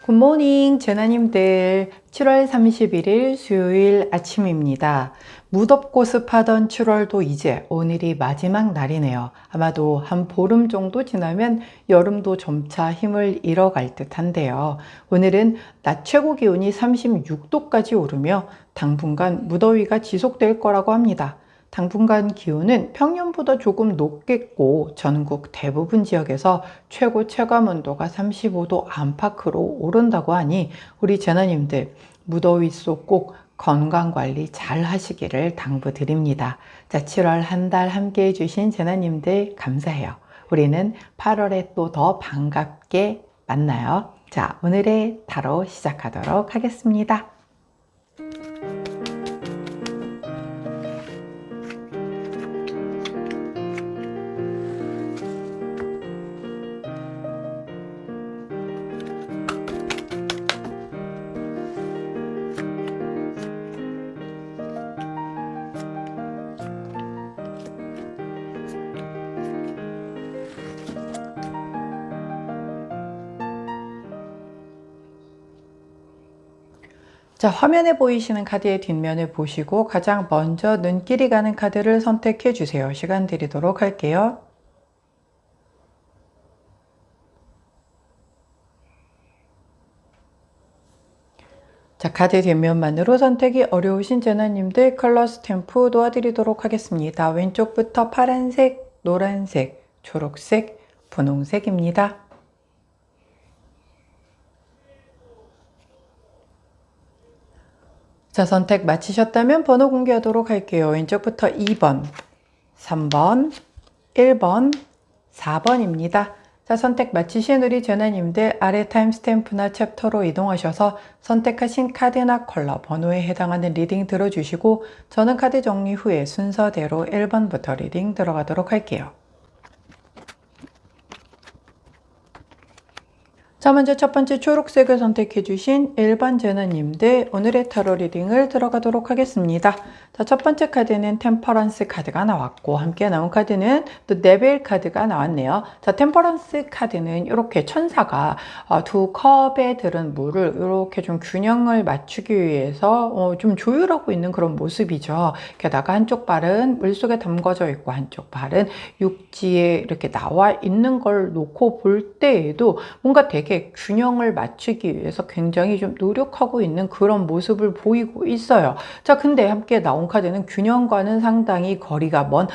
굿모닝 제나님들, 7월 31일 수요일 아침입니다. 무덥고 습하던 7월도 이제 오늘이 마지막 날이네요. 아마도 한 보름 정도 지나면 여름도 점차 힘을 잃어갈 듯한데요. 오늘은 낮 최고 기온이 36도까지 오르며 당분간 무더위가 지속될 거라고 합니다. 당분간 기온은 평년보다 조금 높겠고 전국 대부분 지역에서 최고 체감 온도가 35도 안팎으로 오른다고 하니 우리 제나님들 무더위 속 꼭 건강관리 잘 하시기를 당부드립니다. 자, 7월 한 달 함께 해주신 제나님들 감사해요. 우리는 8월에 또 더 반갑게 만나요. 자, 오늘의 타로 시작하도록 하겠습니다. 자, 화면에 보이시는 카드의 뒷면을 보시고 가장 먼저 눈길이 가는 카드를 선택해 주세요. 시간 드리도록 할게요. 자, 카드 뒷면만으로 선택이 어려우신 제나님들 컬러 스탬프 도와드리도록 하겠습니다. 왼쪽부터 파란색, 노란색, 초록색, 분홍색입니다. 자, 선택 마치셨다면 번호 공개하도록 할게요. 왼쪽부터 2번, 3번, 1번, 4번입니다. 자, 선택 마치신 우리 제나님들 아래 타임스탬프나 챕터로 이동하셔서 선택하신 카드나 컬러, 번호에 해당하는 리딩 들어주시고 저는 카드 정리 후에 순서대로 1번부터 리딩 들어가도록 할게요. 자, 먼저 첫 번째 초록색을 선택해 주신 1번 제나님들 오늘의 타로 리딩을 들어가도록 하겠습니다. 자, 첫 번째 카드는 템퍼런스 카드가 나왔고 함께 나온 카드는 또 네벨 카드가 나왔네요. 자, 템퍼런스 카드는 이렇게 천사가 두 컵에 들은 물을 이렇게 좀 균형을 맞추기 위해서 좀 조율하고 있는 그런 모습이죠. 게다가 한쪽 발은 물속에 담궈져 있고 한쪽 발은 육지에 이렇게 나와 있는 걸 놓고 볼 때에도 뭔가 되게 균형을 맞추기 위해서 굉장히 좀 노력하고 있는 그런 모습을 보이고 있어요. 자, 근데 함께 나온 카드는 균형과는 상당히 거리가 먼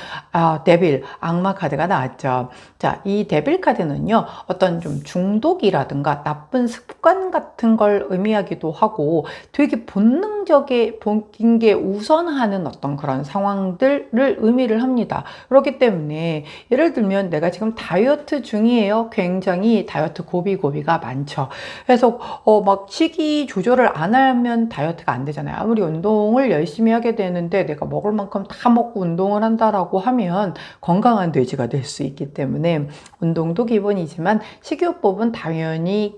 데빌, 악마 카드가 나왔죠. 자, 이 데빌 카드는요, 어떤 좀 중독이라든가 나쁜 습관 같은 걸 의미하기도 하고 되게 본능적인 게 우선하는 어떤 그런 상황들을 의미를 합니다. 그렇기 때문에 예를 들면 내가 지금 다이어트 중이에요. 굉장히 다이어트 고비가 많죠. 그래서 막 식이 조절을 안 하면 다이어트가 안 되잖아요. 아무리 운동을 열심히 하게 되는데 내가 먹을 만큼 다 먹고 운동을 한다라고 하면 건강한 돼지가 될 수 있기 때문에 운동도 기본이지만 식이요법은 당연히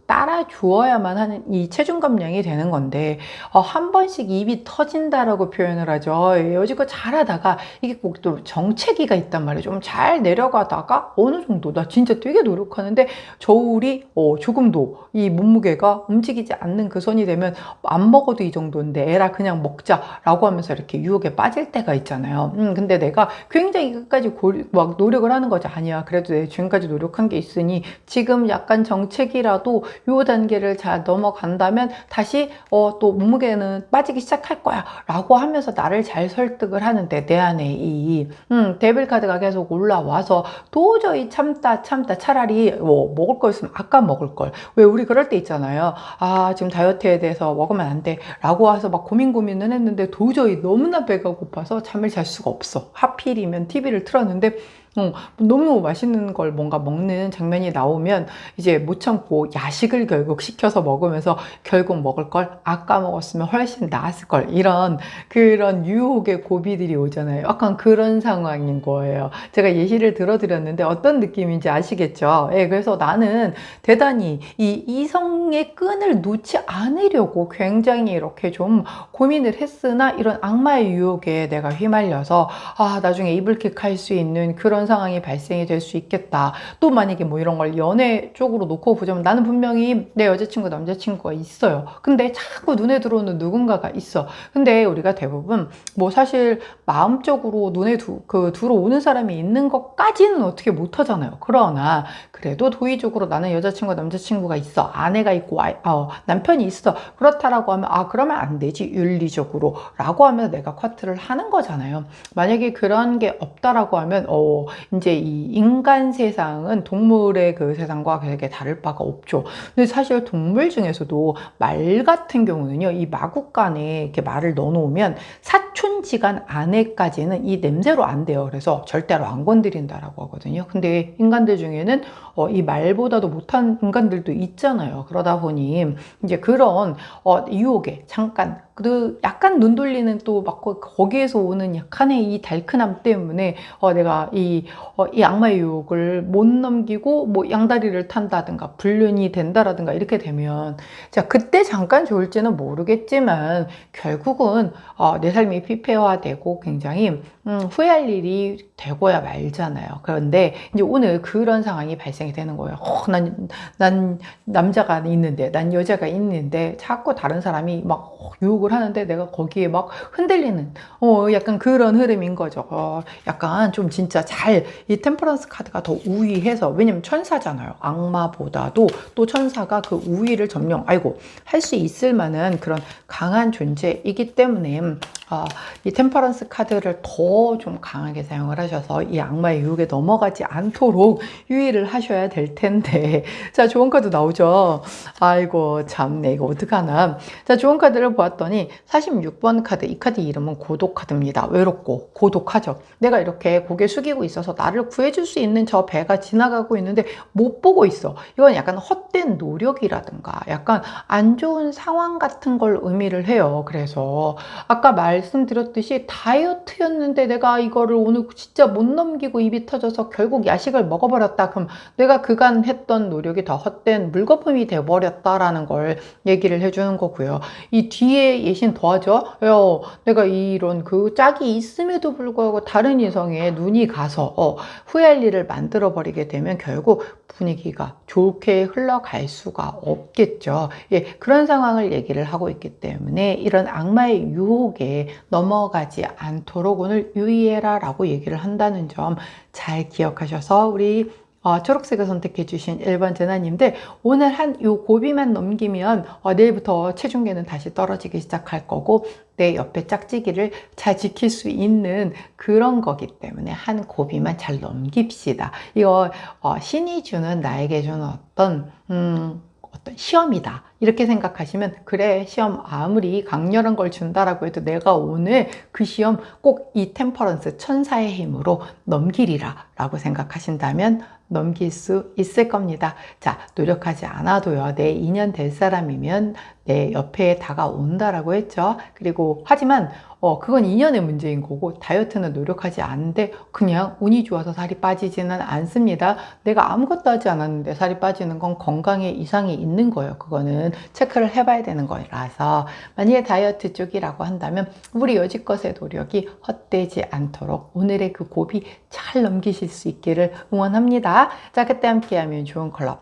따라 주어야만 하는 이 체중 감량이 되는 건데 한 번씩 입이 터진다라고 표현을 하죠. 여지껏 잘하다가 이게 꼭 또 정체기가 있단 말이에요. 좀 잘 내려가다가 어느 정도 나 진짜 되게 노력하는데 저울이 조금도 이 몸무게가 움직이지 않는 그 선이 되면 안 먹어도 이 정도인데 에라 그냥 먹자라고 하면서 이렇게 유혹에 빠질 때가 있잖아요. 근데 내가 굉장히 끝까지 막 노력을 하는 거지. 아니야. 그래도 내가 지금까지 노력한 게 있으니 지금 약간 정체기라도 요 단계를 잘 넘어간다면 다시 또 몸무게는 빠지기 시작할 거야 라고 하면서 나를 잘 설득을 하는데 내 안에 이 데빌 카드가 계속 올라와서 도저히 참다 차라리 먹을 거였으면 아까 먹을 걸. 왜 우리 그럴 때 있잖아요. 지금 다이어트에 대해서 먹으면 안 돼 라고 해서 막 고민은 했는데 도저히 너무나 배가 고파서 잠을 잘 수가 없어. 하필이면 TV를 틀었는데 너무 맛있는 걸 뭔가 먹는 장면이 나오면 이제 못 참고 야식을 결국 시켜서 먹으면서 결국 먹을 걸 아까 먹었으면 훨씬 나았을 걸 이런 그런 유혹의 고비들이 오잖아요. 약간 그런 상황인 거예요. 제가 예시를 들어드렸는데 어떤 느낌인지 아시겠죠? 예, 그래서 나는 대단히 이 이성의 끈을 놓지 않으려고 굉장히 이렇게 좀 고민을 했으나 이런 악마의 유혹에 내가 휘말려서 나중에 이불킥 할 수 있는 그런 그런 상황이 발생이 될 수 있겠다. 또 만약에 뭐 이런 걸 연애 쪽으로 놓고 보자면 나는 분명히 내 여자친구, 남자친구가 있어요. 근데 자꾸 눈에 들어오는 누군가가 있어. 근데 우리가 대부분 뭐 사실 마음적으로 눈에 들어오는 사람이 있는 것까지는 어떻게 못 하잖아요. 그러나 그래도 도의적으로 나는 여자친구, 남자친구가 있어. 아내가 있고 남편이 있어. 그렇다라고 하면 그러면 안 되지. 윤리적으로 라고 하면 내가 커트를 하는 거잖아요. 만약에 그런 게 없다라고 하면 이제 이 인간 세상은 동물의 그 세상과 되게 다를 바가 없죠. 근데 사실 동물 중에서도 말 같은 경우는요, 이 마구간에 이렇게 말을 넣어놓으면 사촌지간 안에까지는 이 냄새로 안 돼요. 그래서 절대로 안 건드린다라고 하거든요. 근데 인간들 중에는 이 말보다도 못한 인간들도 있잖아요. 그러다 보니 이제 그런 유혹에 잠깐 약간 눈 돌리는 또 막 거기에서 오는 약간의 이 달큰함 때문에 내가 이 악마의 유혹을 못 넘기고 뭐 양다리를 탄다든가 불륜이 된다라든가 이렇게 되면 자 그때 잠깐 좋을지는 모르겠지만 결국은 내 삶이 피폐화되고 굉장히 후회할 일이 되고야 말잖아요. 그런데 이제 오늘 그런 상황이 발생이 되는 거예요. 난 남자가 있는데, 난 여자가 있는데 자꾸 다른 사람이 막 유혹을 하는데 내가 거기에 막 흔들리는 약간 그런 흐름인 거죠. 약간 좀 진짜 이 템퍼런스 카드가 더 우위해서, 왜냐면 천사잖아요. 악마보다도 또 천사가 그 우위를 할 수 있을 만한 그런 강한 존재이기 때문에 이 템퍼런스 카드를 더 좀 강하게 사용을 하셔서 이 악마의 유혹에 넘어가지 않도록 유의를 하셔야 될 텐데. 자, 좋은 카드 나오죠. 아이고 참네, 이거 어떡하나. 자, 좋은 카드를 보았더니 46번 카드, 이 카드 이름은 고독 카드입니다. 외롭고 고독하죠. 내가 이렇게 고개 숙이고 있어서 나를 구해줄 수 있는 저 배가 지나가고 있는데 못 보고 있어. 이건 약간 헛된 노력이라든가 약간 안 좋은 상황 같은 걸 의미를 해요. 그래서 아까 말씀드렸듯이 다이어트였는데 내가 이거를 오늘 진짜 못 넘기고 입이 터져서 결국 야식을 먹어버렸다. 그럼 내가 그간 했던 노력이 더 헛된 물거품이 돼버렸다라는 걸 얘기를 해주는 거고요. 이 뒤에 예신 더하죠. 내가 이런 그 짝이 있음에도 불구하고 다른 이성에 눈이 가서 후회할 일을 만들어 버리게 되면 결국 분위기가 좋게 흘러갈 수가 없겠죠. 예, 그런 상황을 얘기를 하고 있기 때문에 이런 악마의 유혹에 넘어가지 않도록 오늘 유의해라 라고 얘기를 한다는 점 잘 기억하셔서 우리 초록색을 선택해 주신 1번 제나님들, 오늘 요 고비만 넘기면 내일부터 체중계는 다시 떨어지기 시작할 거고 내 옆에 짝짓기를 잘 지킬 수 있는 그런 거기 때문에 한 고비만 잘 넘깁시다. 이거 신이 주는, 나에게 주는 어떤 시험이다 이렇게 생각하시면, 그래 시험 아무리 강렬한 걸 준다라고 해도 내가 오늘 그 시험 꼭 이 템퍼런스 천사의 힘으로 넘기리라 라고 생각하신다면 넘길 수 있을 겁니다. 자, 노력하지 않아도요, 내 인연 될 사람이면 내 옆에 다가온다라고 했죠. 그리고 하지만 그건 인연의 문제인 거고, 다이어트는 노력하지 않는데 그냥 운이 좋아서 살이 빠지지는 않습니다. 내가 아무것도 하지 않았는데 살이 빠지는 건 건강에 이상이 있는 거예요. 그거는 체크를 해봐야 되는 거라서, 만약에 다이어트 쪽이라고 한다면 우리 여지껏의 노력이 헛되지 않도록 오늘의 그 고비 잘 넘기실 수 있기를 응원합니다. 자, 그때 함께하면 좋은 컬러,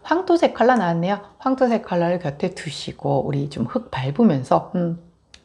황토색 컬러 나왔네요. 황토색 컬러를 곁에 두시고 우리 좀 흙 밟으면서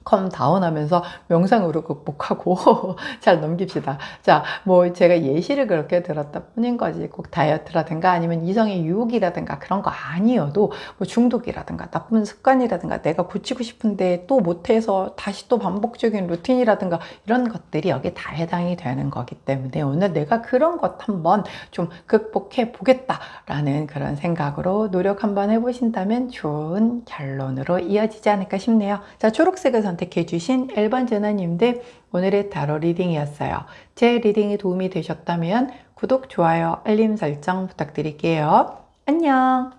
컴다운 하면서 명상으로 극복하고 잘 넘깁시다. 자, 뭐 제가 예시를 그렇게 들었다 뿐인 거지, 꼭 다이어트라든가 아니면 이성의 유혹이라든가 그런 거 아니어도 뭐 중독이라든가 나쁜 습관이라든가 내가 고치고 싶은데 또 못해서 다시 또 반복적인 루틴이라든가 이런 것들이 여기 다 해당이 되는 거기 때문에 오늘 내가 그런 것 한번 좀 극복해 보겠다라는 그런 생각으로 노력 한번 해보신다면 좋은 결론으로 이어지지 않을까 싶네요. 자, 초록색을 선택해 주신 1번 제나님들, 오늘의 타로 리딩이었어요. 제 리딩이 도움이 되셨다면 구독, 좋아요, 알림 설정 부탁드릴게요. 안녕.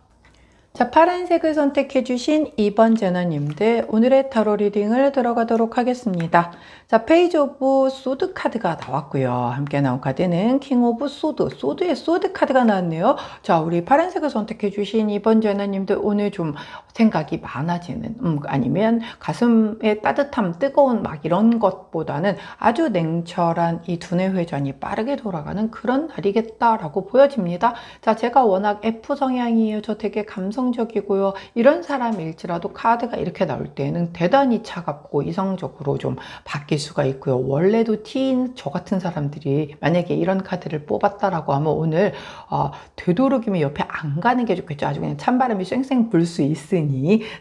자, 파란색을 선택해 주신 2번 제너님들 오늘의 타로 리딩을 들어가도록 하겠습니다. 자, 페이지 오브 소드 카드가 나왔고요. 함께 나온 카드는 킹 오브 소드, 소드의 소드 카드가 나왔네요. 자, 우리 파란색을 선택해 주신 2번 제너님들 오늘 좀 생각이 많아지는 아니면 가슴의 따뜻함, 뜨거운 막 이런 것보다는 아주 냉철한 이 두뇌 회전이 빠르게 돌아가는 그런 날이겠다라고 보여집니다. 자, 제가 워낙 F 성향이에요. 저 되게 감성적이고요. 이런 사람일지라도 카드가 이렇게 나올 때는 대단히 차갑고 이성적으로 좀 바뀔 수가 있고요. 원래도 T인 저 같은 사람들이 만약에 이런 카드를 뽑았다라고 하면 오늘 되도록이면 옆에 안 가는 게 좋겠죠. 아주 그냥 찬바람이 쌩쌩 불 수 있으니.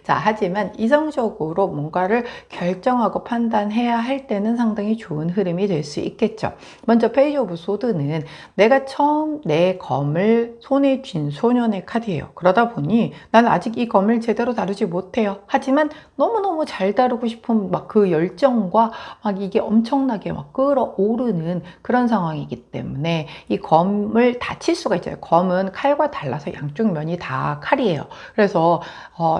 자, 하지만 이성적으로 뭔가를 결정하고 판단해야 할 때는 상당히 좋은 흐름이 될 수 있겠죠. 먼저 페이지 오브 소드는 내가 처음 내 검을 손에 쥔 소년의 카드예요. 그러다 보니 난 아직 이 검을 제대로 다루지 못해요. 하지만 너무너무 잘 다루고 싶은 막 그 열정과 막 이게 엄청나게 막 끌어오르는 그런 상황이기 때문에 이 검을 다칠 수가 있어요. 검은 칼과 달라서 양쪽 면이 다 칼이에요. 그래서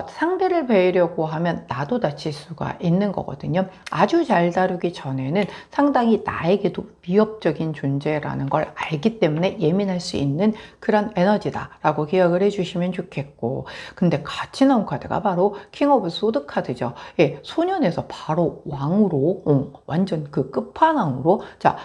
상대를 베려고 하면 나도 다칠 수가 있는 거거든요. 아주 잘 다루기 전에는 상당히 나에게도 위협적인 존재라는 걸 알기 때문에 예민할 수 있는 그런 에너지다라고 기억을 해주시면 좋겠고, 근데 같이 나온 카드가 바로 킹 오브 소드 카드죠. 예, 소년에서 바로 왕으로 완전 그 끝판왕으로. 자,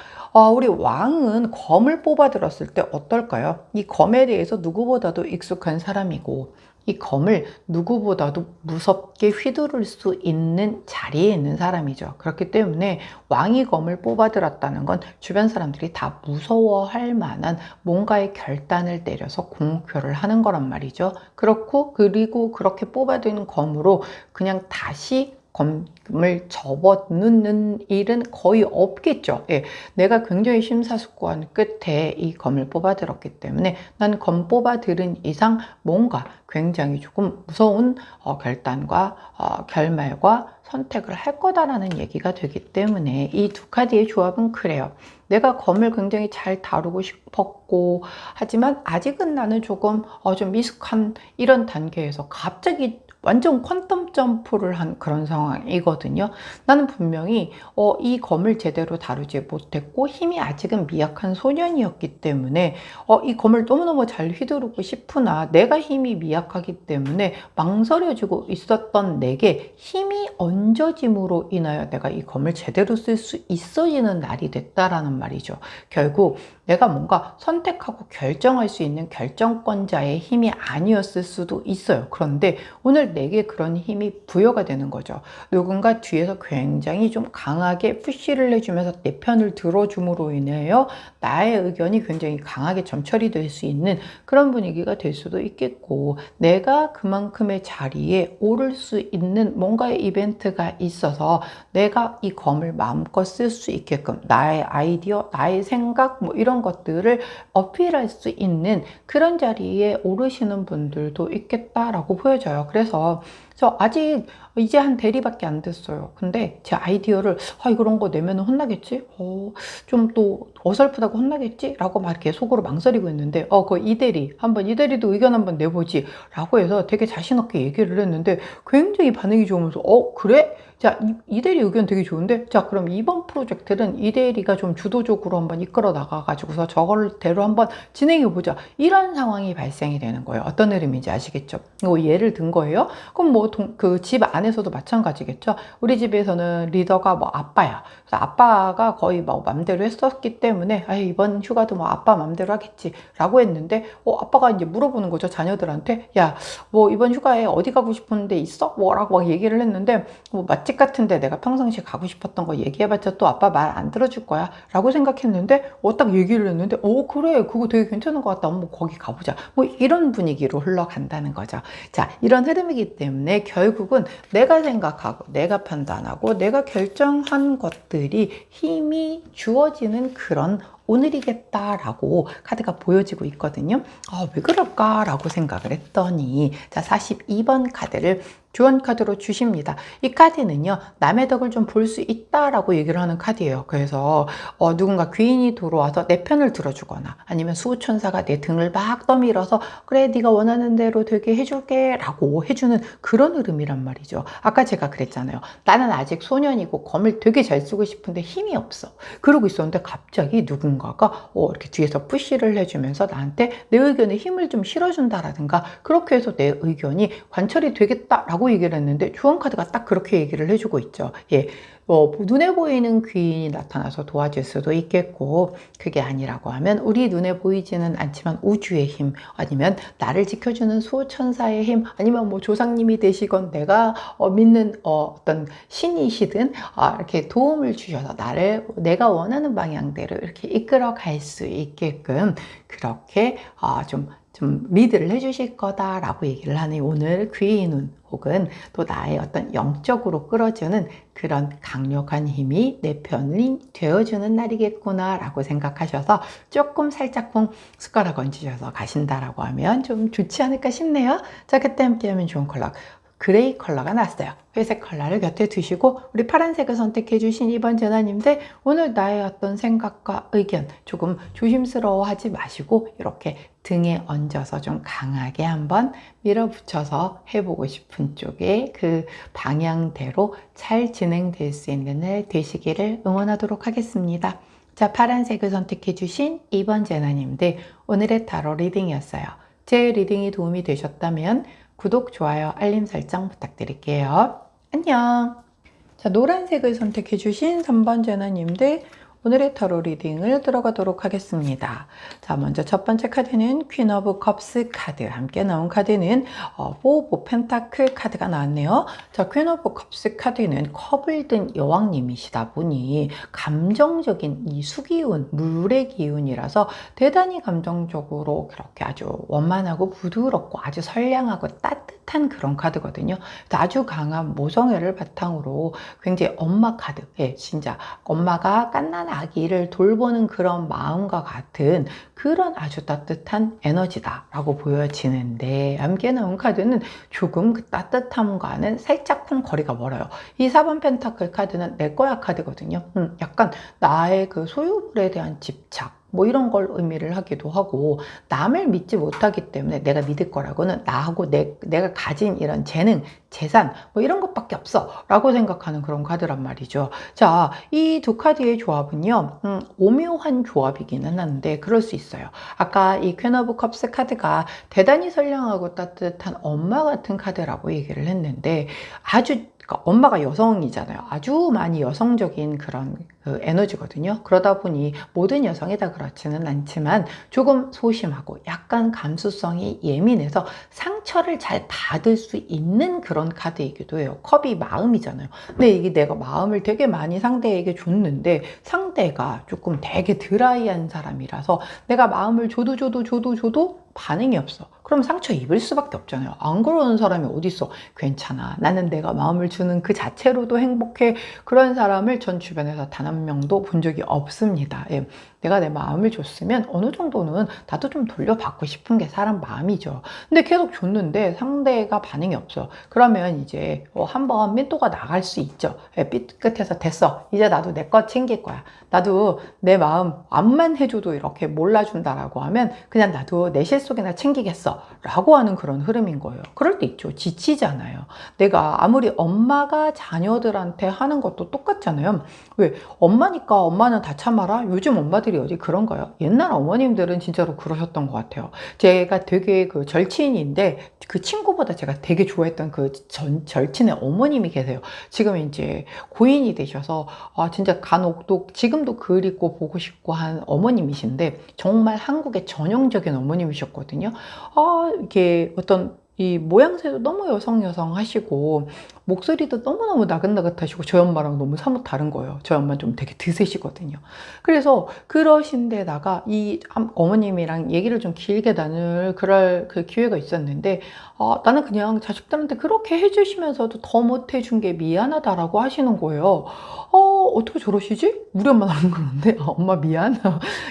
우리 왕은 검을 뽑아 들었을 때 어떨까요? 이 검에 대해서 누구보다도 익숙한 사람이고 이 검을 누구보다도 무섭게 휘두를 수 있는 자리에 있는 사람이죠. 그렇기 때문에 왕이 검을 뽑아들었다는 건 주변 사람들이 다 무서워할 만한 뭔가의 결단을 내려서 공표를 하는 거란 말이죠. 그리고 그렇게 뽑아드는 검으로 그냥 다시 검을 접어넣는 일은 거의 없겠죠. 예, 내가 굉장히 심사숙고한 끝에 이 검을 뽑아들었기 때문에 난 검 뽑아들은 이상 뭔가 굉장히 조금 무서운 결단과 결말과 선택을 할 거다라는 얘기가 되기 때문에 이 두 카드의 조합은 그래요. 내가 검을 굉장히 잘 다루고 싶었고 하지만 아직은 나는 조금 좀 미숙한 이런 단계에서 갑자기 완전 퀀텀 점프를 한 그런 상황이거든요. 나는 분명히 이 검을 제대로 다루지 못했고 힘이 아직은 미약한 소년이었기 때문에 이 검을 너무너무 잘 휘두르고 싶으나 내가 힘이 미약하기 때문에 망설여지고 있었던 내게 힘이 얹어짐으로 인하여 내가 이 검을 제대로 쓸 수 있어지는 날이 됐다라는 말이죠. 결국 내가 뭔가 선택하고 결정할 수 있는 결정권자의 힘이 아니었을 수도 있어요. 그런데 오늘 내게 그런 힘이 부여가 되는 거죠. 누군가 뒤에서 굉장히 좀 강하게 푸시를 해주면서 내 편을 들어줌으로 인하여 나의 의견이 굉장히 강하게 점철이 될 수 있는 그런 분위기가 될 수도 있겠고, 내가 그만큼의 자리에 오를 수 있는 뭔가의 이벤트가 있어서 내가 이 검을 마음껏 쓸 수 있게끔 나의 아이디어, 나의 생각 뭐 이런 것들을 어필할 수 있는 그런 자리에 오르시는 분들도 있겠다라고 보여져요. 그래서 저 아직 이제 한 대리밖에 안 됐어요. 근데 제 아이디어를 이런 거 내면 혼나겠지? 좀 또 어설프다고 혼나겠지? 라고 막 이렇게 속으로 망설이고 있는데 그 이대리도 의견 한번 내보지 라고 해서 되게 자신 없게 얘기를 했는데 굉장히 반응이 좋으면서 그래? 자, 이대리 의견 되게 좋은데 자, 그럼 이번 프로젝트는 이대리가 좀 주도적으로 한번 이끌어 나가가지고서 저걸대로 한번 진행해보자. 이런 상황이 발생이 되는 거예요. 어떤 흐름인지 아시겠죠? 이거 예를 든 거예요. 그럼 뭐 그 집 안에서도 마찬가지겠죠. 우리 집에서는 리더가 뭐 아빠야. 그래서 아빠가 거의 뭐 맘대로 했었기 때문에 이번 휴가도 뭐 아빠 맘대로 하겠지 라고 했는데 아빠가 이제 물어보는 거죠. 자녀들한테 야, 뭐 이번 휴가에 어디 가고 싶은 데 있어? 뭐라고 막 얘기를 했는데 뭐 맛집 같은데 내가 평상시에 가고 싶었던 거 얘기해봤자 또 아빠 말 안 들어줄 거야 라고 생각했는데 딱 얘기를 했는데 그래 그거 되게 괜찮은 것 같다. 뭐 거기 가보자. 뭐 이런 분위기로 흘러간다는 거죠. 자, 이런 흐름이기 때문에 결국은 내가 생각하고 내가 판단하고 내가 결정한 것들이 힘이 주어지는 그런 오늘이겠다라고 카드가 보여지고 있거든요. 왜 그럴까라고 생각을 했더니 자, 42번 카드를 주원 카드로 주십니다. 이 카드는요, 남의 덕을 좀 볼 수 있다라고 얘기를 하는 카드예요. 그래서 누군가 귀인이 들어와서 내 편을 들어주거나 아니면 수호천사가 내 등을 막 떠밀어서 그래 네가 원하는 대로 되게 해줄게 라고 해주는 그런 흐름이란 말이죠. 아까 제가 그랬잖아요. 나는 아직 소년이고 검을 되게 잘 쓰고 싶은데 힘이 없어. 그러고 있었는데 갑자기 누군가가 이렇게 뒤에서 푸시를 해주면서 나한테 내 의견에 힘을 좀 실어준다라든가 그렇게 해서 내 의견이 관철이 되겠다라고 얘기를 했는데 주원카드가 딱 그렇게 얘기를 해주고 있죠. 예. 눈에 보이는 귀인이 나타나서 도와줄 수도 있겠고 그게 아니라고 하면 우리 눈에 보이지는 않지만 우주의 힘 아니면 나를 지켜주는 수호천사의 힘 아니면 뭐 조상님이 되시건 내가 믿는 어떤 신이시든 이렇게 도움을 주셔서 나를 내가 원하는 방향대로 이렇게 이끌어 갈 수 있게끔 그렇게 좀 리드를 해주실 거다라고 얘기를 하는 오늘 귀인운 혹은 또 나의 어떤 영적으로 끌어주는 그런 강력한 힘이 내 편이 되어주는 날이겠구나 라고 생각하셔서 조금 살짝쿵 숟가락 얹으셔서 가신다라고 하면 좀 좋지 않을까 싶네요. 자, 그때 함께하면 좋은 컬러 그레이 컬러가 났어요. 회색 컬러를 곁에 두시고 우리 파란색을 선택해 주신 2번 제나님들 오늘 나의 어떤 생각과 의견 조금 조심스러워하지 마시고 이렇게 등에 얹어서 좀 강하게 한번 밀어붙여서 해보고 싶은 쪽에 그 방향대로 잘 진행될 수 있는 날 되시기를 응원하도록 하겠습니다. 자, 파란색을 선택해 주신 2번 제나님들 오늘의 타로 리딩이었어요. 제 리딩이 도움이 되셨다면 구독, 좋아요, 알림 설정 부탁드릴게요. 안녕. 자, 노란색을 선택해 주신 3번 제나님들 오늘의 타로 리딩을 들어가도록 하겠습니다. 자, 먼저 첫 번째 카드는 퀸 오브 컵스 카드. 함께 나온 카드는 포 오브 펜타클 카드가 나왔네요. 자, 퀸 오브 컵스 카드는 컵을 든 여왕님이시다 보니 감정적인 이 수기운, 물의 기운이라서 대단히 감정적으로 그렇게 아주 원만하고 부드럽고 아주 선량하고 따뜻한 그런 카드거든요. 아주 강한 모성애를 바탕으로 굉장히 엄마 카드. 예, 진짜 엄마가 갓난 아기를 돌보는 그런 마음과 같은 그런 아주 따뜻한 에너지다 라고 보여지는데 함께 나온 카드는 조금 그 따뜻함과는 살짝쿵 거리가 멀어요. 이 4번 펜타클 카드는 내 거야 카드거든요. 약간 나의 그 소유물에 대한 집착 뭐 이런 걸 의미를 하기도 하고 남을 믿지 못하기 때문에 내가 믿을 거라고는 나하고 내가 가진 이런 재능, 재산 뭐 이런 것밖에 없어 라고 생각하는 그런 카드란 말이죠. 자, 이 두 카드의 조합은요 오묘한 조합이기는 한데 그럴 수 있어요. 아까 이 퀸 오브 컵스 카드가 대단히 선량하고 따뜻한 엄마 같은 카드라고 얘기를 했는데 아주 그러니까 엄마가 여성이잖아요. 아주 많이 여성적인 그런 그 에너지거든요. 그러다 보니 모든 여성이 다 그렇지는 않지만 조금 소심하고 약간 감수성이 예민해서 상처를 잘 받을 수 있는 그런 카드이기도 해요. 컵이 마음이잖아요. 근데 이게 내가 마음을 되게 많이 상대에게 줬는데 상대가 조금 되게 드라이한 사람이라서 내가 마음을 줘도 반응이 없어. 그럼 상처 입을 수밖에 없잖아요. 안 그러는 사람이 어딨어. 괜찮아. 나는 내가 마음을 주는 그 자체로도 행복해. 그런 사람을 전 주변에서 단 한 명도 본 적이 없습니다. 예. 내가 내 마음을 줬으면 어느 정도는 나도 좀 돌려받고 싶은 게 사람 마음이죠. 근데 계속 줬는데 상대가 반응이 없어. 그러면 이제 한번 민도가 나갈 수 있죠. 예, 삐끗해서 됐어. 이제 나도 내 거 챙길 거야. 나도 내 마음 암만 해줘도 이렇게 몰라준다라고 하면 그냥 나도 내 실속이나 챙기겠어. 라고 하는 그런 흐름인 거예요. 그럴 때 있죠. 지치잖아요. 내가 아무리 엄마가 자녀들한테 하는 것도 똑같잖아요. 왜? 엄마니까 엄마는 다 참아라? 요즘 엄마들이 어디 그런 거예요? 옛날 어머님들은 진짜로 그러셨던 것 같아요. 제가 되게 그 절친인데 그 친구보다 제가 되게 좋아했던 그 절친의 어머님이 계세요. 지금 이제 고인이 되셔서 진짜 간혹 지금도 글 읽고 보고 싶고 한 어머님이신데 정말 한국의 전형적인 어머님이셨거든요. 이렇게 어떤 이 모양새도 너무 여성 하시고 목소리도 너무너무 나긋나긋하시고 저희 엄마랑 너무 사뭇 다른 거예요. 저희 엄마는 좀 되게 드세시거든요. 그래서 그러신 데다가 이 어머님이랑 얘기를 좀 길게 나눌 그럴 그 기회가 있었는데 나는 그냥 자식들한테 그렇게 해주시면서도 더 못해준 게 미안하다라고 하시는 거예요. 어떻게 저러시지? 우리 엄마는 안 그러는데 엄마 미안.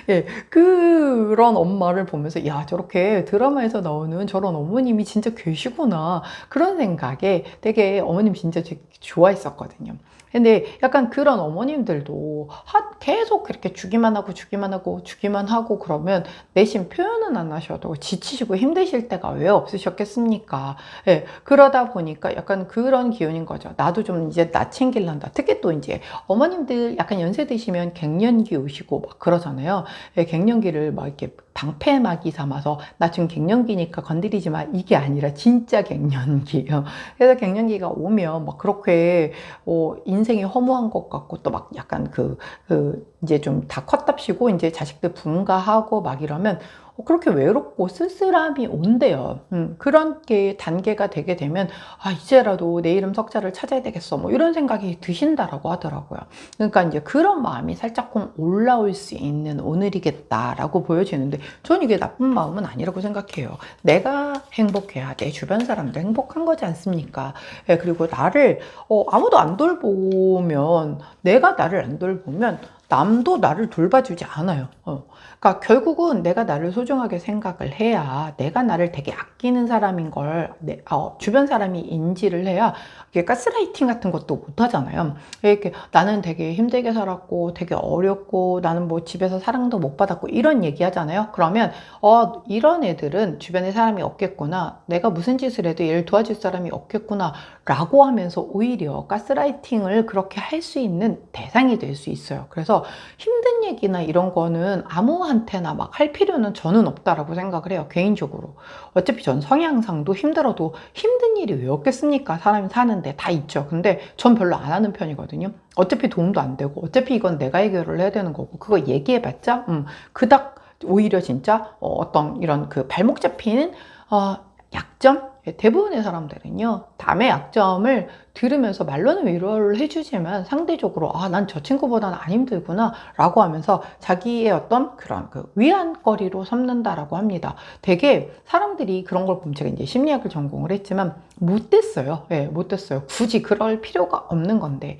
예, 그런 엄마를 보면서 야 저렇게 드라마에서 나오는 저런 어머님이 진짜 계시구나. 그런 생각에 되게 어머님 진짜 좋아했었거든요. 근데 약간 그런 어머님들도 계속 그렇게 주기만 하고 주기만 하고 주기만 하고 그러면 내심 표현은 안 하셔도 지치시고 힘드실 때가 왜 없으셨겠습니까? 예, 그러다 보니까 약간 그런 기운인 거죠. 나도 좀 이제 나 챙길란다. 특히 또 이제 어머님들 약간 연세 드시면 갱년기 오시고 막 그러잖아요. 예, 갱년기를 막 이렇게 방패막이 삼아서 나 지금 갱년기니까 건드리지 마. 이게 아니라 진짜 갱년기예요. 그래서 갱년기가 오면 막 그렇게 인생이 허무한 것 같고 또 막 약간 이제 좀 다 컸답시고 이제 자식들 분가하고 막 이러면 그렇게 외롭고 쓸쓸함이 온대요. 그런 게 단계가 되게 되면 이제라도 내 이름 석자를 찾아야 되겠어. 뭐 이런 생각이 드신다라고 하더라고요. 그러니까 이제 그런 마음이 살짝쿵 올라올 수 있는 오늘이겠다라고 보여지는데 저는 이게 나쁜 마음은 아니라고 생각해요. 내가 행복해야 내 주변 사람도 행복한 거지 않습니까? 예, 그리고 나를 아무도 안 돌보면 내가 나를 안 돌보면 남도 나를 돌봐주지 않아요. 그러니까 결국은 내가 나를 소중하게 생각을 해야 내가 나를 되게 아끼는 사람인 걸 주변 사람이 인지를 해야 이게 가스라이팅 같은 것도 못 하잖아요. 이렇게 나는 되게 힘들게 살았고 되게 어렵고 나는 뭐 집에서 사랑도 못 받았고 이런 얘기 하잖아요. 그러면 이런 애들은 주변에 사람이 없겠구나. 내가 무슨 짓을 해도 얘를 도와줄 사람이 없겠구나 라고 하면서 오히려 가스라이팅을 그렇게 할 수 있는 대상이 될 수 있어요. 그래서 힘든 얘기나 이런 거는 아무한테나 막 할 필요는 저는 없다라고 생각을 해요. 개인적으로. 어차피 전 성향상도 힘들어도 힘든 일이 왜 없겠습니까? 사람이 사는데 다 있죠. 근데 전 별로 안 하는 편이거든요. 어차피 도움도 안 되고 어차피 이건 내가 해결을 해야 되는 거고 그거 얘기해봤자 그닥 오히려 진짜 어떤 이런 그 발목 잡히는 약점? 대부분의 사람들은요, 남의 약점을 들으면서 말로는 위로를 해주지만 상대적으로 난 저 친구보다는 안 힘들구나 라고 하면서 자기의 어떤 그런 위안거리로 삼는다라고 합니다. 되게 사람들이 그런 걸 보면 제가 이제 심리학을 전공을 했지만 못됐어요. 예, 못됐어요. 굳이 그럴 필요가 없는 건데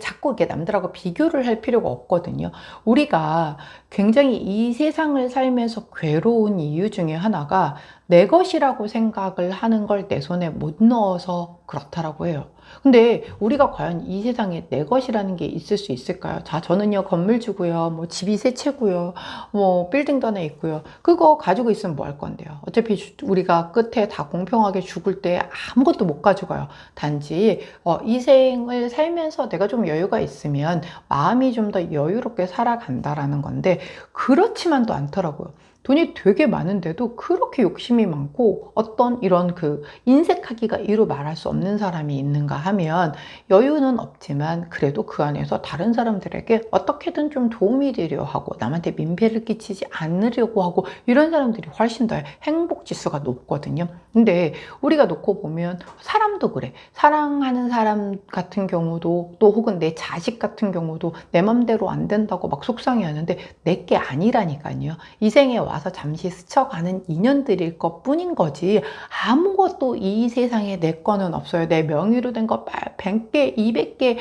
자꾸 이렇게 남들하고 비교를 할 필요가 없거든요. 우리가 굉장히 이 세상을 살면서 괴로운 이유 중에 하나가 내 것이라고 생각을 하는 걸 내 손에 못 넣어서 그렇다라고 해요. 근데 우리가 과연 이 세상에 내 것이라는 게 있을 수 있을까요? 자, 저는요, 건물주고요, 뭐 집이 세 채고요, 뭐 빌딩도 하나 있고요. 그거 가지고 있으면 뭐 할 건데요? 어차피 우리가 끝에 다 공평하게 죽을 때 아무것도 못 가져가요. 단지 이 생을 살면서 내가 좀 여유가 있으면 마음이 좀 더 여유롭게 살아간다라는 건데 그렇지만도 않더라고요. 돈이 되게 많은데도 그렇게 욕심이 많고 어떤 이런 인색하기가 이루 말할 수 없는 사람이 있는가 하면 여유는 없지만 그래도 그 안에서 다른 사람들에게 어떻게든 좀 도움이 되려 하고 남한테 민폐를 끼치지 않으려고 하고 이런 사람들이 훨씬 더 행복 지수가 높거든요. 근데 우리가 놓고 보면 사람도 그래. 사랑하는 사람 같은 경우도 또 혹은 내 자식 같은 경우도 내 맘대로 안 된다고 막 속상해하는데 내게 아니라니까요. 이 생에 와서 잠시 스쳐가는 인연들일 것 뿐인 거지 아무것도 이 세상에 내 거는 없어요. 내 명의로 된 거 100개, 200개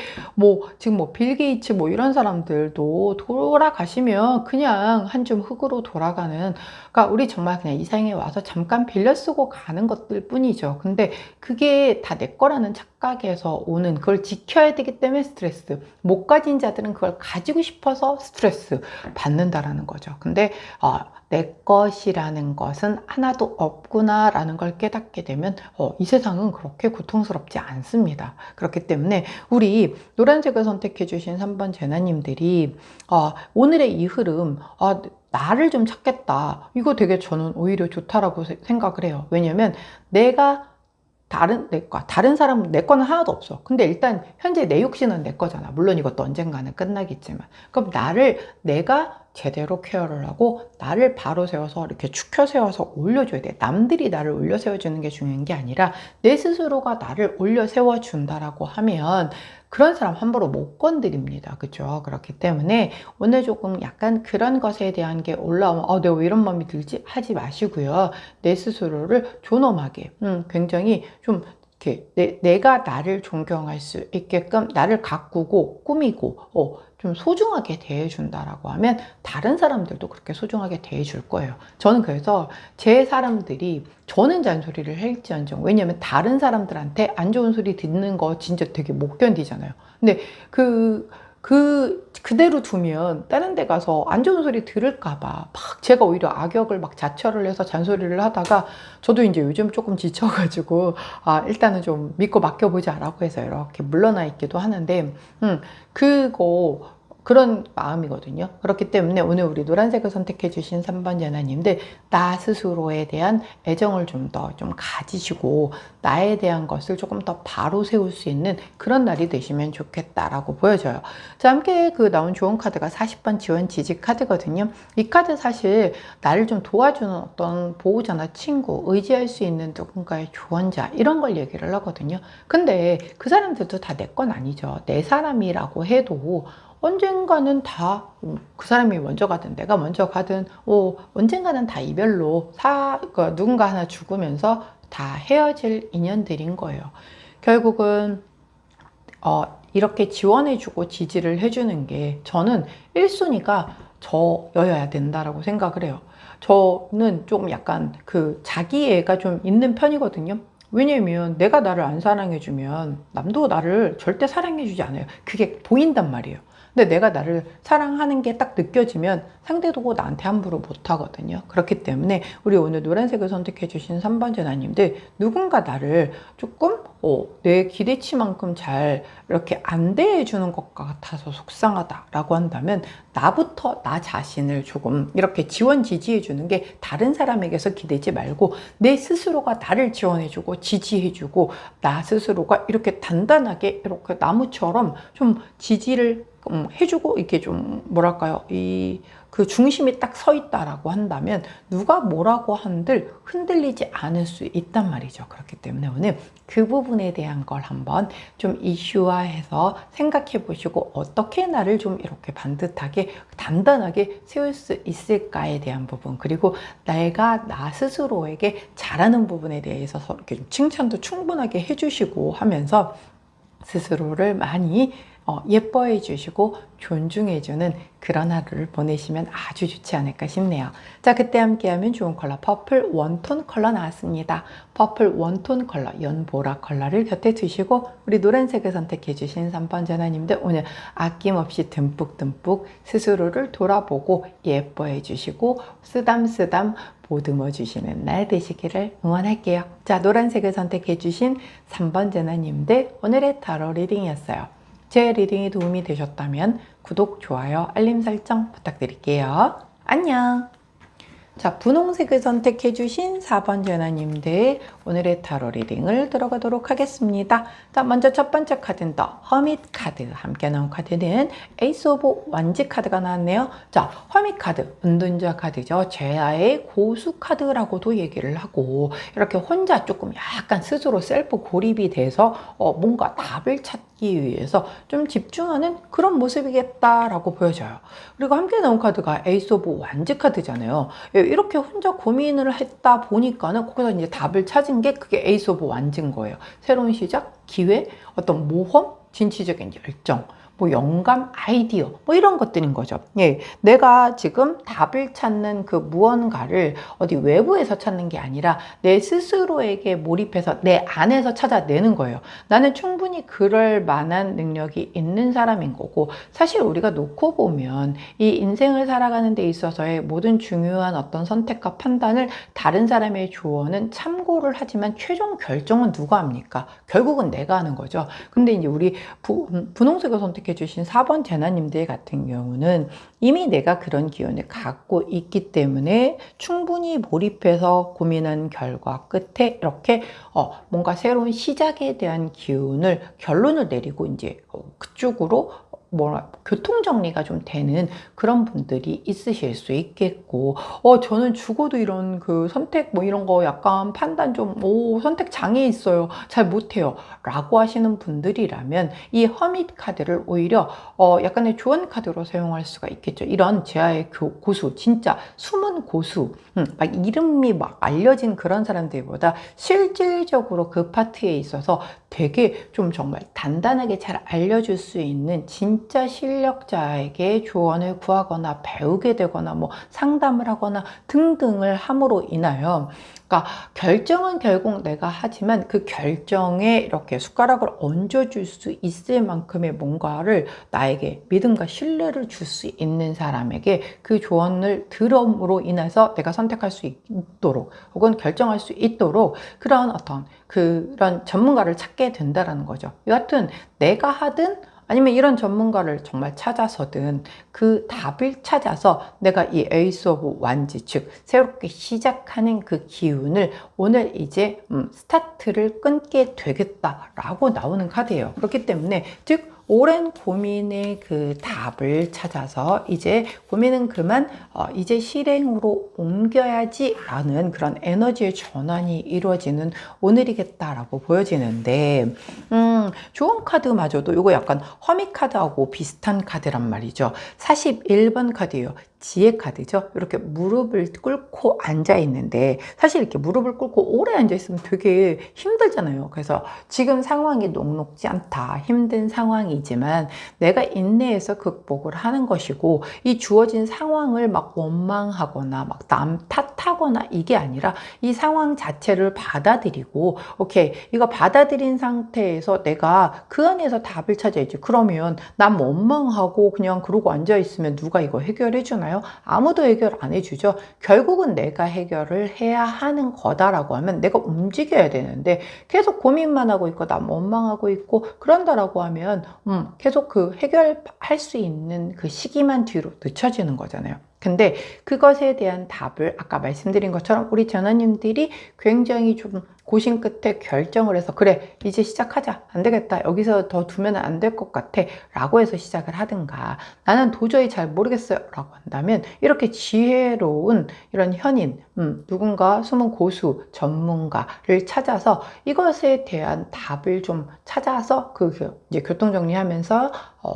지금 빌 게이츠 이런 사람들도 돌아가시면 그냥 한 줌 흙으로 돌아가는 그러니까 우리 정말 그냥 이 생에 와서 잠깐 빌려 쓰고 가는 것들 뿐이죠. 근데 그게 다 내 거라는 착각에서 오는 그걸 지켜야 되기 때문에 스트레스 못 가진 자들은 그걸 가지고 싶어서 스트레스 받는다라는 거죠. 근데 내 것이라는 것은 하나도 없구나라는 걸 깨닫게 되면 이 세상은 그렇게 고통스럽지 않습니다. 그렇기 때문에 우리 노란색을 선택해 주신 3번 제나님들이 오늘의 이 흐름 나를 좀 찾겠다. 이거 되게 저는 오히려 좋다라고 생각을 해요. 왜냐면 내가 다른 사람은 내 거는 하나도 없어. 근데 일단 현재 내 욕심은 내 거잖아. 물론 이것도 언젠가는 끝나겠지만. 그럼 내가 제대로 케어를 하고 나를 바로 세워서 이렇게 축혀 세워서 올려줘야 돼. 남들이 나를 올려 세워주는 게 중요한 게 아니라 내 스스로가 나를 올려 세워준다라고 하면 그런 사람 함부로 못 건드립니다. 그죠? 그렇기 때문에 오늘 조금 약간 그런 것에 대한 게 올라오면 내가 왜 이런 마음이 들지? 하지 마시고요. 내 스스로를 존엄하게 굉장히 좀 이렇게 내가 나를 존경할 수 있게끔 나를 가꾸고 꾸미고 좀 소중하게 대해준다라고 하면 다른 사람들도 그렇게 소중하게 대해줄 거예요. 저는 그래서 제 사람들이 저는 잔소리를 할지언정, 왜냐면 다른 사람들한테 안 좋은 소리 듣는 거 진짜 되게 못 견디잖아요. 근데 그대로 두면 다른 데 가서 안 좋은 소리 들을까봐 막 제가 오히려 악역을 막 자처를 해서 잔소리를 하다가 저도 이제 요즘 조금 지쳐가지고 일단은 좀 믿고 맡겨보자라고 해서 이렇게 물러나 있기도 하는데 그거 그런 마음이거든요. 그렇기 때문에 오늘 우리 노란색을 선택해 주신 3번 제나님들, 나 스스로에 대한 애정을 좀 더 좀 가지시고 나에 대한 것을 조금 더 바로 세울 수 있는 그런 날이 되시면 좋겠다라고 보여져요. 자, 함께 나온 좋은 카드가 40번 지원 지지 카드거든요. 이 카드 사실 나를 좀 도와주는 어떤 보호자나 친구, 의지할 수 있는 누군가의 조언자, 이런 걸 얘기를 하거든요. 근데 그 사람들도 다 내 건 아니죠. 내 사람이라고 해도 언젠가는 다 그 사람이 먼저 가든 내가 먼저 가든 언젠가는 다 이별로 누군가 하나 죽으면서 다 헤어질 인연들인 거예요. 결국은 이렇게 지원해주고 지지를 해주는 게 저는 1순위가 저여야 된다라고 생각을 해요. 저는 좀 약간 자기애가 좀 있는 편이거든요. 왜냐면 내가 나를 안 사랑해주면 남도 나를 절대 사랑해주지 않아요. 그게 보인단 말이에요. 근데 내가 나를 사랑하는 게 딱 느껴지면 상대도 나한테 함부로 못하거든요. 그렇기 때문에 우리 오늘 노란색을 선택해 주신 3번 제나님들, 누군가 나를 조금 내 기대치만큼 잘 이렇게 안 대해주는 것 같아서 속상하다라고 한다면 나부터 나 자신을 조금 이렇게 지원 지지해 주는 게, 다른 사람에게서 기대지 말고 내 스스로가 나를 지원해주고 지지해주고 나 스스로가 이렇게 단단하게 이렇게 나무처럼 좀 지지를 해주고, 이렇게 좀 뭐랄까요, 그 중심이 딱 서 있다라고 한다면 누가 뭐라고 한들 흔들리지 않을 수 있단 말이죠. 그렇기 때문에 오늘 그 부분에 대한 걸 한번 좀 이슈화해서 생각해 보시고, 어떻게 나를 좀 이렇게 반듯하게 단단하게 세울 수 있을까에 대한 부분, 그리고 내가 나 스스로에게 잘하는 부분에 대해서 이렇게 좀 칭찬도 충분하게 해주시고 하면서 스스로를 많이 예뻐해 주시고 존중해 주는 그런 하루를 보내시면 아주 좋지 않을까 싶네요. 자, 그때 함께하면 좋은 컬러 퍼플 원톤 컬러 나왔습니다. 퍼플 원톤 컬러, 연보라 컬러를 곁에 두시고 우리 노란색을 선택해 주신 3번 전화님들, 오늘 아낌없이 듬뿍듬뿍 스스로를 돌아보고 예뻐해 주시고 쓰담쓰담 보듬어 주시는 날 되시기를 응원할게요. 자, 노란색을 선택해 주신 3번 제나님들, 오늘의 타로 리딩이었어요. 제 리딩이 도움이 되셨다면 구독, 좋아요, 알림 설정 부탁드릴게요. 안녕! 자, 분홍색을 선택해 주신 4번 제나님들, 오늘의 타로 리딩을 들어가도록 하겠습니다. 자, 먼저 첫 번째 카드는 더 허밋 카드, 함께 나온 카드는 에이스 오브 완지 카드가 나왔네요. 자, 허밋 카드, 은둔자 카드죠. 제아의 고수 카드라고도 얘기를 하고, 이렇게 혼자 조금 약간 스스로 셀프 고립이 돼서 뭔가 답을 찾기 위해서 좀 집중하는 그런 모습이겠다라고 보여져요. 그리고 함께 나온 카드가 에이스 오브 완지 카드잖아요. 이렇게 혼자 고민을 했다 보니까는 거기서 이제 답을 찾은 게 그게 에이스 오브 완즈인 거예요. 새로운 시작, 기회, 어떤 모험, 진취적인 열정, 뭐 영감, 아이디어, 뭐 이런 것들인 거죠. 예, 내가 지금 답을 찾는 그 무언가를 어디 외부에서 찾는 게 아니라 내 스스로에게 몰입해서 내 안에서 찾아내는 거예요. 나는 충분히 그럴 만한 능력이 있는 사람인 거고, 사실 우리가 놓고 보면 이 인생을 살아가는 데 있어서의 모든 중요한 어떤 선택과 판단을 다른 사람의 조언은 참고를 하지만 최종 결정은 누가 합니까? 결국은 내가 하는 거죠. 근데 이제 우리 분홍색을 선택해 주신 4번 제나님들 같은 경우는 이미 내가 그런 기운을 갖고 있기 때문에 충분히 몰입해서 고민한 결과 끝에 이렇게 뭔가 새로운 시작에 대한 기운을 결론을 내리고 이제 그쪽으로 교통정리가 좀 되는 그런 분들이 있으실 수 있겠고, 저는 죽어도 이런 그 선택 이런 거 약간 판단 선택 장애 있어요. 잘 못해요. 라고 하시는 분들이라면 이 허밋 카드를 오히려 약간의 조언 카드로 사용할 수가 있겠죠. 이런 제아의 고수, 진짜 숨은 고수, 막 이름이 막 알려진 그런 사람들보다 실질적으로 그 파트에 있어서 되게 좀 정말 단단하게 잘 알려줄 수 있는 진짜 실력자에게 조언을 구하거나 배우게 되거나 상담을 하거나 등등을 함으로 인하여, 그러니까 결정은 결국 내가 하지만 그 결정에 이렇게 숟가락을 얹어줄 수 있을 만큼의 뭔가를 나에게 믿음과 신뢰를 줄 수 있는 사람에게 그 조언을 들음으로 인해서 내가 선택할 수 있도록 혹은 결정할 수 있도록 그런 그런 전문가를 찾게 된다라는 거죠. 여하튼 내가 하든 아니면 이런 전문가를 정말 찾아서든 그 답을 찾아서 내가 이 에이스 오브 완즈, 즉 새롭게 시작하는 그 기운을 오늘 이제 스타트를 끊게 되겠다라고 나오는 카드예요. 그렇기 때문에 즉 오랜 고민의 그 답을 찾아서 이제 고민은 그만 이제 실행으로 옮겨야지 라는 그런 에너지의 전환이 이루어지는 오늘이겠다라고 보여지는데, 좋은 카드마저도 이거 약간 허미 카드하고 비슷한 카드란 말이죠. 41번 카드예요. 지혜 카드죠. 이렇게 무릎을 꿇고 앉아 있는데, 사실 이렇게 무릎을 꿇고 오래 앉아 있으면 되게 힘들잖아요. 그래서 지금 상황이 녹록지 않다, 힘든 상황이지만 내가 인내해서 극복을 하는 것이고, 이 주어진 상황을 막 원망하거나 막 남 탓하거나 이게 아니라 이 상황 자체를 받아들이고, 오케이, 이거 받아들인 상태에서 내가 그 안에서 답을 찾아야지. 그러면 난 원망하고 그냥 그러고 앉아 있으면 누가 이거 해결해 주나요? 아무도 해결 안 해주죠. 결국은 내가 해결을 해야 하는 거다라고 하면 내가 움직여야 되는데, 계속 고민만 하고 있고 난 원망하고 있고 그런다라고 하면 계속 그 해결할 수 있는 그 시기만 뒤로 늦춰지는 거잖아요. 근데 그것에 대한 답을 아까 말씀드린 것처럼 우리 전원님들이 굉장히 좀 고심 끝에 결정을 해서, 그래 이제 시작하자, 안 되겠다, 여기서 더 두면 안 될 것 같아 라고 해서 시작을 하든가, 나는 도저히 잘 모르겠어요 라고 한다면 이렇게 지혜로운 이런 현인, 누군가 숨은 고수, 전문가를 찾아서 이것에 대한 답을 좀 찾아서 이제 교통정리하면서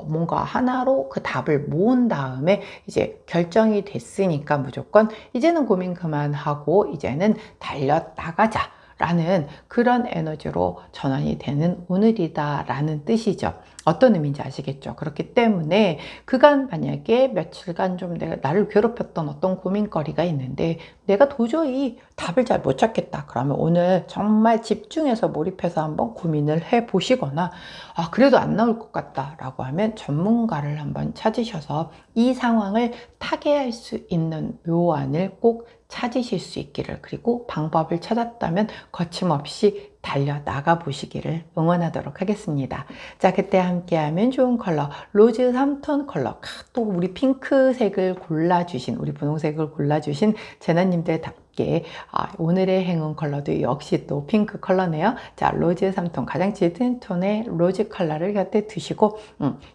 뭔가 하나로 그 답을 모은 다음에 이제 결정이 됐으니까 무조건 이제는 고민 그만하고 이제는 달려 나가자 라는 그런 에너지로 전환이 되는 오늘이다 라는 뜻이죠. 어떤 의미인지 아시겠죠? 그렇기 때문에 그간 만약에 며칠간 좀 나를 괴롭혔던 어떤 고민거리가 있는데 내가 도저히 답을 잘 못 찾겠다, 그러면 오늘 정말 집중해서 몰입해서 한번 고민을 해 보시거나, 그래도 안 나올 것 같다 라고 하면 전문가를 한번 찾으셔서 이 상황을 타개할 수 있는 묘안을 꼭 찾으실 수 있기를, 그리고 방법을 찾았다면 거침없이 달려나가 보시기를 응원하도록 하겠습니다. 자, 그때 함께하면 좋은 컬러 로즈 3톤 컬러, 또 우리 핑크색을 골라주신, 우리 분홍색을 골라주신 제나님들답게 오늘의 행운 컬러도 역시 또 핑크 컬러네요. 자, 로즈 3톤 가장 짙은 톤의 로즈 컬러를 곁에 두시고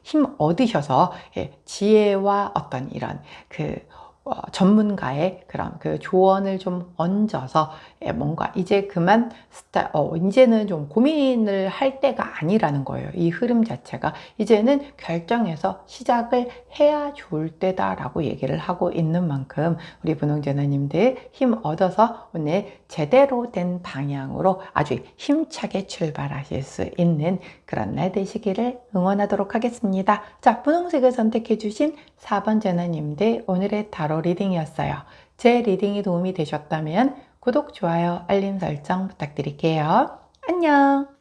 힘 얻으셔서 지혜와 어떤 이런 전문가의 그런 그 조언을 좀 얹어서 뭔가 이제 그만 이제는 좀 고민을 할 때가 아니라는 거예요. 이 흐름 자체가 이제는 결정해서 시작을 해야 좋을 때다라고 얘기를 하고 있는 만큼 우리 분홍제나님들 힘 얻어서 오늘 제대로 된 방향으로 아주 힘차게 출발하실 수 있는 그런 날 되시기를 응원하도록 하겠습니다. 자, 분홍색을 선택해 주신 4번 제나님들 오늘의 타로 리딩이었어요. 제 리딩이 도움이 되셨다면 구독, 좋아요, 알림 설정 부탁드릴게요. 안녕!